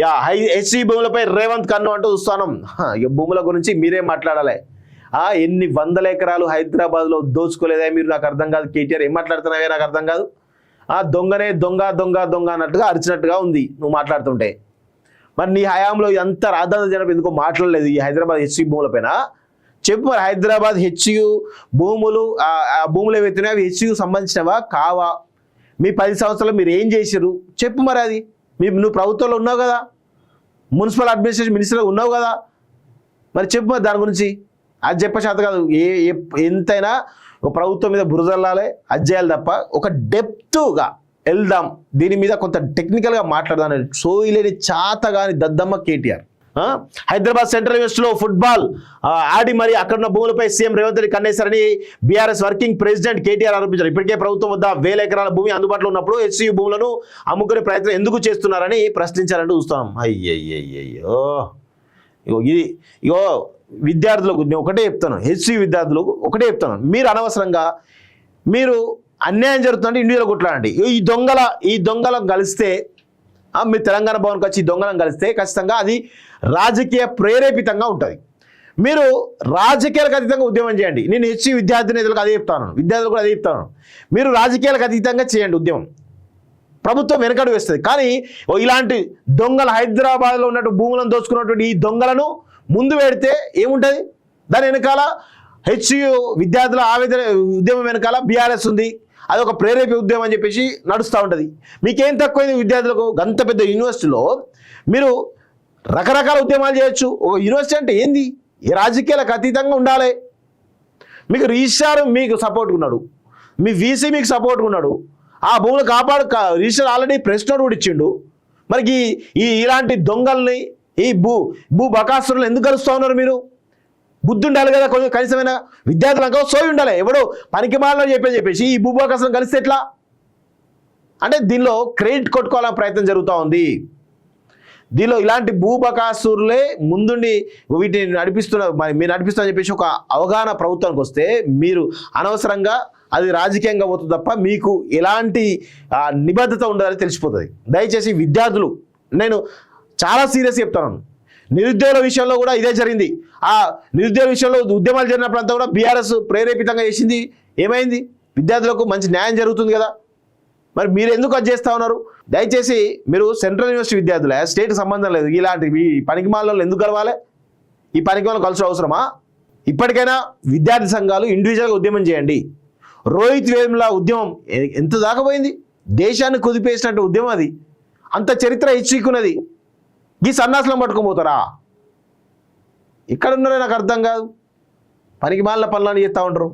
HC భూములపై రేవంత్ కన్ను అంటూ చూస్తాను. ఇక భూముల గురించి మీరే మాట్లాడాలి. ఎన్ని వందల ఎకరాలు హైదరాబాద్లో దోచుకోలేదా మీరు? నాకు అర్థం కాదు. కేటీఆర్ ఏం మాట్లాడుతున్నావే నాకు అర్థం కాదు. దొంగనే దొంగ దొంగ దొంగ అన్నట్టుగా అరిచినట్టుగా ఉంది నువ్వు మాట్లాడుతుంటే. మరి నీ హయాంలో ఎంత రాజధాని జనం ఎందుకో మాట్లాడలేదు ఈ హైదరాబాద్ హెచ్సి భూములపైన? చెప్పు మరి. హైదరాబాద్ హెచ్యు భూములు, భూములు ఏవైతున్నాయో అవి హెచ్యుకు సంబంధించినవా కావా? మీ 10 సంవత్సరాలు మీరు ఏం చేశారు చెప్పు మరి. అది నువ్వు ప్రభుత్వంలో ఉన్నావు కదా, మున్సిపల్ అడ్మినిస్ట్రేషన్ మినిస్టర్గా ఉన్నావు కదా, మరి చెప్పు మరి దాని గురించి. అది చెప్పే చేత కాదు. ఎంతైనా ఒక ప్రభుత్వం మీద బురదల్లాలే, అది చేయాలి తప్ప ఒక డెప్త్గా వెళ్దాం, దీని మీద కొంత టెక్నికల్గా మాట్లాడదాం. సోయిలేని చాత కాని దద్దమ్మ కేటీఆర్. హైదరాబాద్ సెంట్రల్ యూనివర్సిటీలో ఫుట్బాల్ ఆడి మరి అక్కడున్న భూములపై సీఎం రేవంత్ రెడ్డి కన్నేశారని బీఆర్ఎస్ వర్కింగ్ ప్రెసిడెంట్ కేటీఆర్ ఆరోపించారు. ఇప్పటికే ప్రభుత్వం వద్ద 1000 ఎకరాల భూమి అందుబాటులో ఉన్నప్పుడు హెచ్సియు భూములను అమ్ముకునే ప్రయత్నం ఎందుకు చేస్తున్నారని ప్రశ్నించారంటూ చూస్తున్నాం. అయ్యయ్యో ఇగో విద్యార్థులకు నేను ఒకటే చెప్తాను, హెచ్సియు విద్యార్థులకు ఒకటే చెప్తాను, మీరు అనవసరంగా మీరు అన్యాయం జరుగుతుందంటే ఇండివిజువల్ కొట్లాడండి. ఈ దొంగలను కలిస్తే, మీరు తెలంగాణ భవన్కి వచ్చి ఈ దొంగలను కలిస్తే ఖచ్చితంగా అది రాజకీయ ప్రేరేపితంగా ఉంటుంది. మీరు రాజకీయాలకు అతీతంగా ఉద్యమం చేయండి. నేను హెచ్సి విద్యార్థి నేతలకు అదే చెప్తాను, విద్యార్థులు కూడా అదే చెప్తాను. మీరు రాజకీయాలకు అతీతంగా చేయండి ఉద్యమం, ప్రభుత్వం వెనకడు వేస్తుంది. కానీ ఇలాంటి దొంగలు, హైదరాబాద్లో ఉన్నట్టు భూములను దోచుకున్నటువంటి ఈ దొంగలను ముందు పెడితే ఏముంటుంది? దాని వెనకాల హెచ్యు విద్యార్థుల ఆవేదన ఉద్యమం వెనకాల బీఆర్ఎస్ ఉంది, అదొక ప్రేరేపి ఉద్యమం అని చెప్పేసి నడుస్తూ ఉంటుంది. మీకేం తక్కువైంది విద్యార్థులకు? గంత పెద్ద యూనివర్సిటీలో మీరు రకరకాల ఉద్యమాలు చేయొచ్చు. ఒక యూనివర్సిటీ అంటే ఏంది? ఈ రాజకీయాలకు అతీతంగా ఉండాలి. మీకు రిజిస్ట్రార్ మీకు సపోర్ట్గా ఉన్నాడు, మీ వీసీ మీకు సపోర్ట్గా ఉన్నాడు, ఆ భూములు రిజిస్ట్రార్ ఆల్రెడీ ప్రెస్ నోట్ కూడా ఇచ్చిండు. మరి ఇలాంటి దొంగల్ని, ఈ భూ బకాసురులు ఎందుకు కలుస్తూ ఉన్నారు? మీరు బుద్ధి ఉండాలి కదా, కొంచెం కనీసమైన విద్యార్థులకు సోయి ఉండాలి. ఎవడో పనికి మాలని చెప్పేసి ఈ భూ బకాసులను కలిస్తే ఎట్లా? అంటే దీనిలో క్రెడిట్ కొట్టుకోవాలని ప్రయత్నం జరుగుతూ ఉంది. దీనిలో ఇలాంటి భూబకాసురులే ముందుండి వీటిని నడిపిస్తున్నారు, మీరు నడిపిస్తారని చెప్పేసి ఒక అవగాహన ప్రభుత్వానికి వస్తే మీరు అనవసరంగా అది రాజకీయంగా పోతుంది తప్ప మీకు ఎలాంటి నిబద్ధత ఉండదని తెలిసిపోతుంది. దయచేసి విద్యార్థులు, నేను చాలా సీరియస్ చెప్తాను, నిరుద్యోగుల విషయంలో కూడా ఇదే జరిగింది. ఆ నిరుద్యోగ విషయంలో ఉద్యమాలు జరిగినప్పుడంతా కూడా బీఆర్ఎస్ ప్రేరేపితంగా చేసింది. ఏమైంది? విద్యార్థులకు మంచి న్యాయం జరుగుతుంది కదా, మరి మీరు ఎందుకు అది చేస్తూ ఉన్నారు? దయచేసి మీరు సెంట్రల్ యూనివర్సిటీ విద్యార్థులే, స్టేట్కి సంబంధం లేదు. ఇలాంటి పనికిమాలలో ఎందుకు కలవాలి? ఈ పనికిమాలను కలిసి అవసరమా? ఇప్పటికైనా విద్యార్థి సంఘాలు ఇండివిజువల్గా ఉద్యమం చేయండి. రోహిత్ వేముల ఉద్యమం ఎంత దాకా పోయింది? దేశాన్ని కుదిపేసినట్టు ఉద్యమం అది. అంత చరిత్ర హెచ్చుకున్నది. ఈ సన్నాసులను పట్టుకోబోతారా? ఇక్కడ ఉన్నారో నాకు అర్థం కాదు. పనికి మాలిన పనులను చేస్తూ ఉంటారు.